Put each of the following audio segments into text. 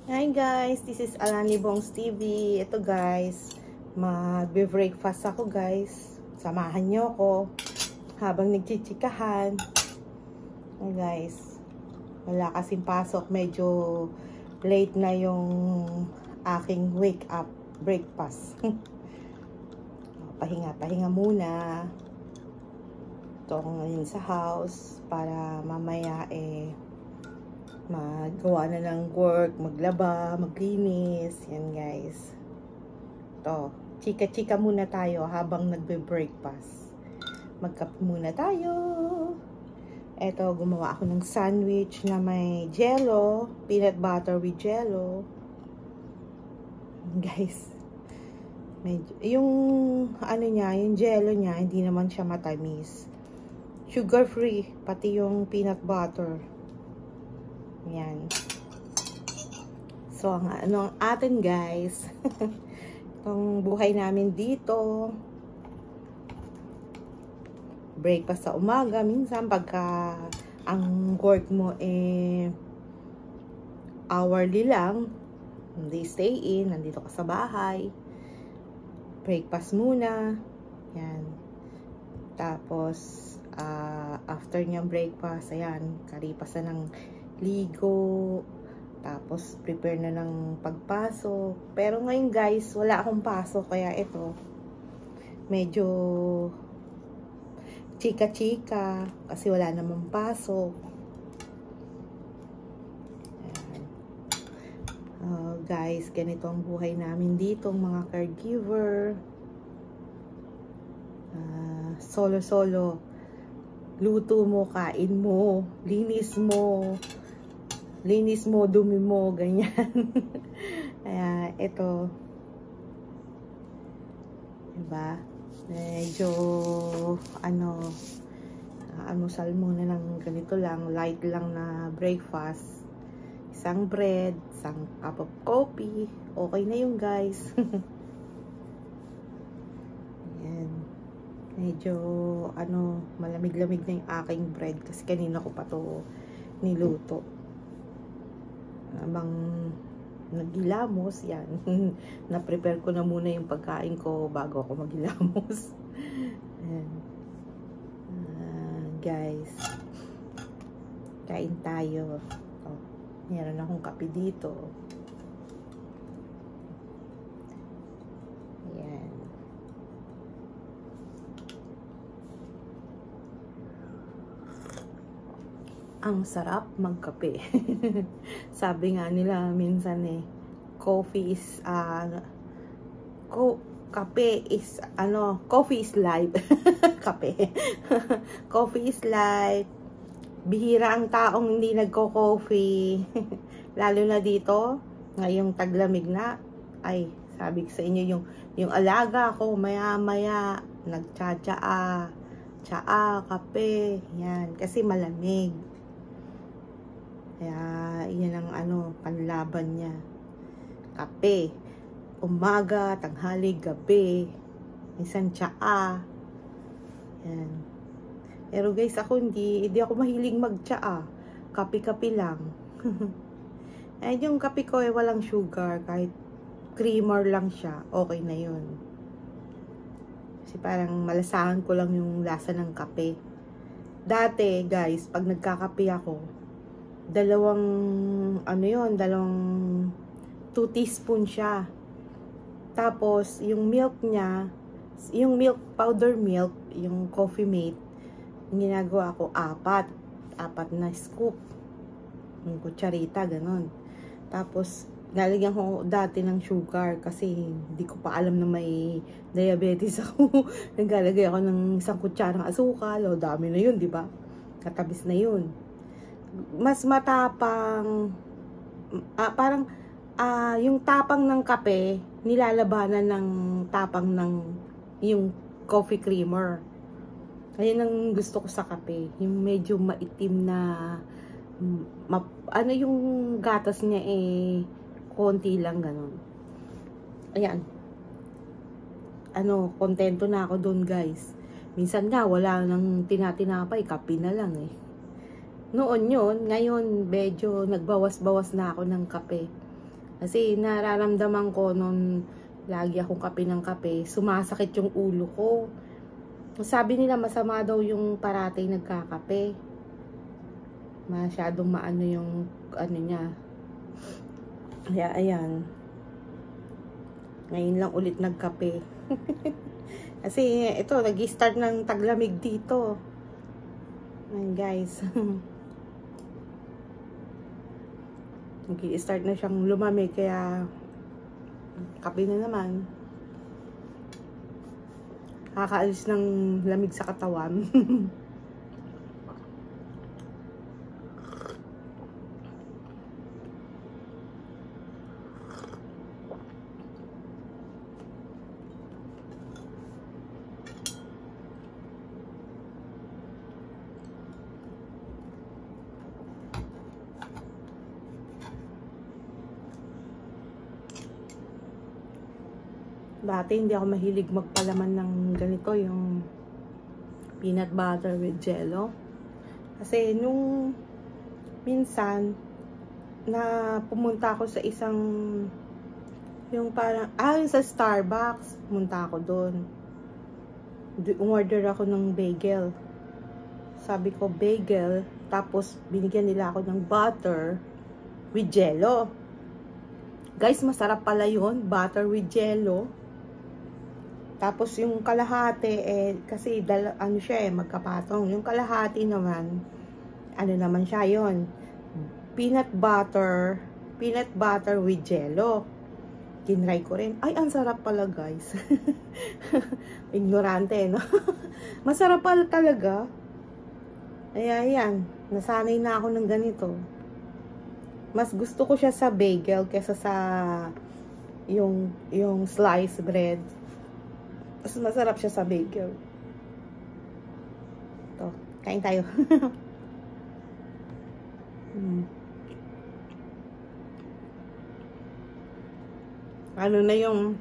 Hi guys, this is Alani Bongs TV. Ito guys, magbe-breakfast ako guys. Samahan nyo ako habang nagchichikahan. Hi guys, wala kasing pasok. Medyo late na yung aking wake up breakfast. Pahinga muna. Ito ako ngayon sa house para mamaya magawa na ng work, maglaba, maglinis. Yan guys. Ito, chika-chika muna tayo habang nagbe-breakfast. Magkape muna tayo. Ito, gumawa ako ng sandwich na may jello, peanut butter with jello. Guys, medyo, yung ano niya, yung jello niya, hindi naman siya matamis. Sugar free, pati yung peanut butter. Yan. So, ang atin guys, itong buhay namin dito, breakfast sa umaga, minsan pagka ang work mo hourly lang, hindi stay in, nandito ka sa bahay, breakfast muna, yan. Tapos, after niyang breakfast, ayan, karipas na ng ligo, tapos prepare na ng pagpasok. Pero ngayon guys, wala akong pasok, kaya ito medyo chika-chika kasi wala namang pasok. Guys, ganito ang buhay namin dito, mga caregiver. Solo-solo, luto mo, kain mo, linis mo, dumi mo, ganyan. Kaya, ito. Diba? Medyo, almusal muna ng ganito lang, light lang na breakfast. Isang bread, isang cup of coffee. Okay na yun, guys. Ayan. Medyo, malamig-lamig na yung aking bread kasi kanina ko pa to niluto. Habang naghilamos, yan. Na-prepare ko na muna yung pagkain ko bago ako maghilamos. Ayan. Guys, kain tayo. Oh, meron akong kape dito. Ayan. Ang sarap magkape. Sabi nga nila minsan coffee is kape is coffee is life. Kape. Coffee is life. Bihira ang taong hindi nagko-coffee. Lalo na dito, ngayong taglamig na. Ay, sabi ko sa inyo, yung alaga ko maya-maya nagtsatsaa, kape, yan, kasi malamig. Kaya, yan ang panlaban niya. Kape. Umaga, tanghali, gabi. Minsan tsaa. Yan. Pero guys, ako hindi ako mahilig magtsaa. Kape-kape lang. Eh, yung kape ko walang sugar. Kahit creamer lang siya, okay na yun. Kasi parang malasahan ko lang yung lasa ng kape. Dati, guys, pag nagkakape ako, dalawang 2 teaspoon siya. Tapos, yung milk niya, yung milk, powder milk, yung Coffee Mate, ginagawa ko 4 na scoop. Yung kutsarita, ganun. Tapos, nalagyan ko dati ng sugar kasi hindi ko pa alam na may diabetes ako. Naglalagay ako ng 1 kutsarang asukal. O, dami na yun, di ba? Katabis na yun. Mas matapang, parang, yung tapang ng kape, nilalabanan ng tapang ng yung coffee creamer. Ayun ang gusto ko sa kape. Yung medyo maitim na, yung gatas niya konti lang ganun. Ayan. Kontento na ako doon guys. Minsan nga, wala nang tinatinapay, kape na lang Noon yun, ngayon medyo nagbawas-bawas na ako ng kape. Kasi nararamdaman ko nung lagi akong kape ng kape, sumasakit yung ulo ko. Sabi nila masama daw yung parati nagkakape. Masyadong maano yung ano niya. Kaya ayan. Ngayon lang ulit nagkape. Kasi ito, nag-start ng taglamig dito. Ayan guys. Nag-start na siyang lumamig, kaya kape na naman. Kakaalis ng lamig sa katawan. Dati hindi ako mahilig magpalaman ng ganito, yung peanut butter with jello. Kasi nung minsan na pumunta ako sa isang yung parang yung sa Starbucks, pumunta ako doon. Umorder ako ng bagel. Sabi ko bagel, tapos binigyan nila ako ng butter with jello. Guys, masarap pala yun, butter with jello. Tapos yung kalahati, kasi ano siya magkapatong. Yung kalahati naman, ano naman siya yun, peanut butter with jello. Tinry ko rin. Ay, ang sarap pala guys. Ignorante, no? Masarap pala talaga. Ay, ayan. Nasanay na ako ng ganito. Mas gusto ko siya sa bagel kesa sa yung sliced bread. Mas masarap siya sa bagel. Ito, kain tayo. Ano na yung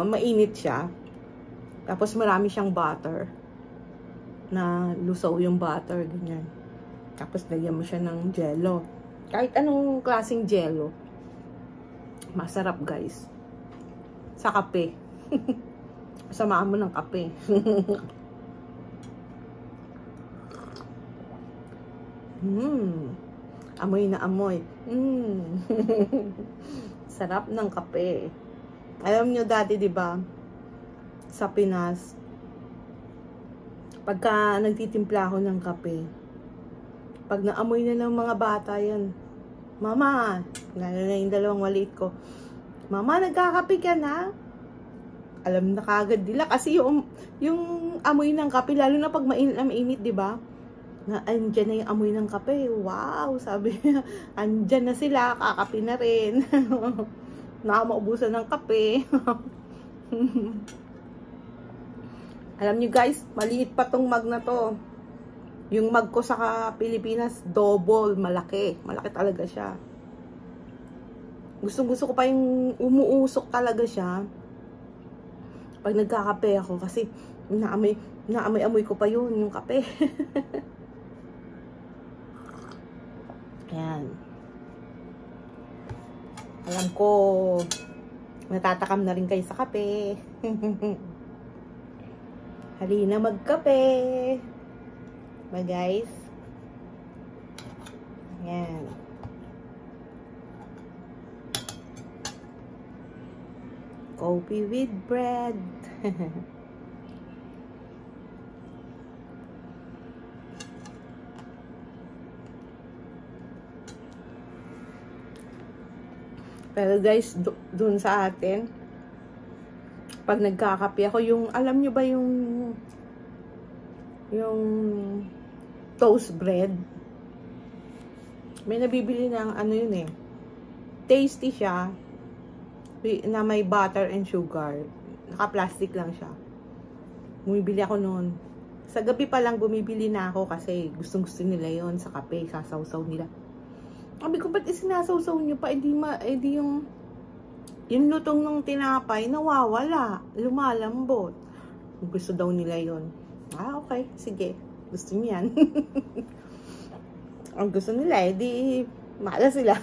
mainit siya. Tapos marami siyang butter. Na lusaw yung butter, ganyan. Tapos lagyan mo siya ng jello. Kahit anong klaseng jello. Masarap guys. Sa kape. Samaan mo ng kape. Amoy na amoy. Sarap ng kape. Alam nyo dati, di ba? Sa Pinas, pagka nagtitimpla ako ng kape, pag naamoy na ng mga bata yan, Mama, lalo na yung dalawang maliit ko, Mama, nagkakape ka na? Alam na kagad nila kasi yung amoy ng kape, lalo na pag mainit, di ba? Na andyan na yung amoy ng kape. Wow, sabi niya, andyan na sila, kakape na rin. Nakamaubusan ng kape. Alam niyo guys, maliit pa tong mug na to. Yung mug ko sa Pilipinas, double, malaki. Malaki talaga siya. Gusto ko pa yung umuusok talaga siya. Pag nagkakape ako, kasi naamoy ko pa yun, yung kape. Ayan. Alam ko, natatakam na rin kayo sa kape. Halina magkape. Ba guys? Ayan. Coffee with bread. Pero guys, doon sa atin, pag nagkakape ako, alam nyo ba yung toast bread? May nabibili ng ano yun tasty siya, na may butter and sugar. Naka-plastic lang siya. Bumibili ako noon. Sa gabi pa lang bumibili na ako kasi gustong-gusto nila yon sa kape, sasawsaw nila. Sabi ko, ba't isinasawsaw nyo pa? Edi yung lutong ng tinapay, nawawala. Lumalambot. Gusto daw nila yon. Okay. Sige. Gusto niyo yan. Ang gusto nila, edi maala sila.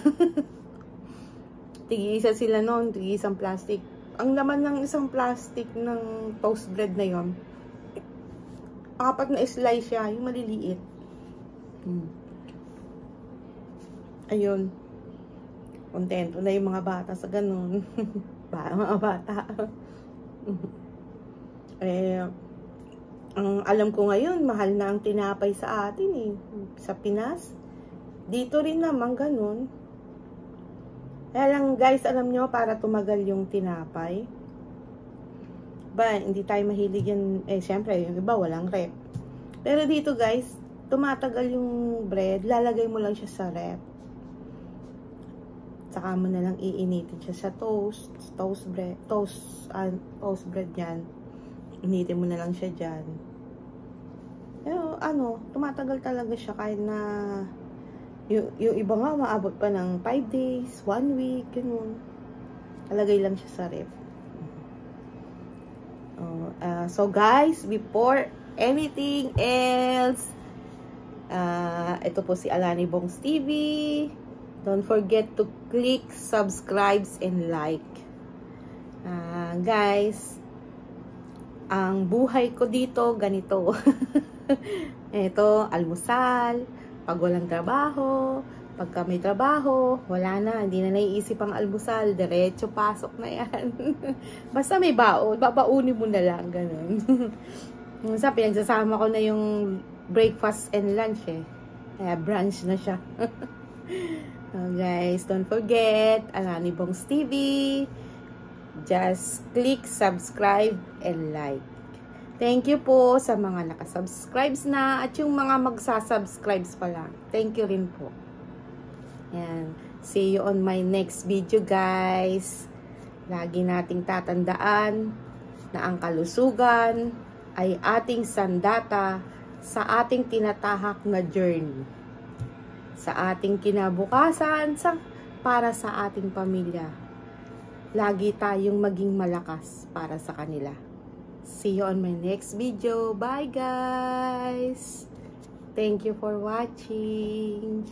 Tig-isa sila noon, tig-isang plastic. Ang laman ng isang plastic ng toast bread na yon, 4 na slice siya, yung maliliit. Ayun. Kontento na yung mga bata sa ganun. Mga bata. Ang alam ko ngayon, mahal na ang tinapay sa atin eh. Sa Pinas. Dito rin naman ganun. Kaya lang guys, alam nyo, para tumagal yung tinapay, hindi tayo mahilig yan. Siyempre, yung iba walang rep. Pero dito guys, tumatagal yung bread, lalagay mo lang siya sa rep. Saka mo na lang iinitin siya sa toast bread yan. Initin mo na lang siya dyan. Pero tumatagal talaga siya kahit na yung iba nga maabot pa ng 5 days, 1 week, ganun. Talagay lang siya sa ref. So guys, before anything else, ito po si Alani Bongs TV. Don't forget to click subscribe and like. Guys, ang buhay ko dito ganito. Ito, almusal. Pag walang trabaho, pagka may trabaho, wala na, hindi na naiisip ang almusal, diretso pasok na yan. Basta may baon, babaunin mo na lang, ganun. Minsan, pinagsasama ko na yung breakfast and lunch eh. Kaya brunch na siya. Guys, don't forget, Alani Bongs TV. Just click subscribe and like. Thank you po sa mga nakasubscribes na at yung mga magsasubscribes pa lang. Thank you rin po. Yan. See you on my next video guys. Lagi nating tatandaan na ang kalusugan ay ating sandata sa ating tinatahak na journey. Sa ating kinabukasan, para sa ating pamilya. Lagi tayong maging malakas para sa kanila. See you on my next video. Bye guys. Thank you for watching.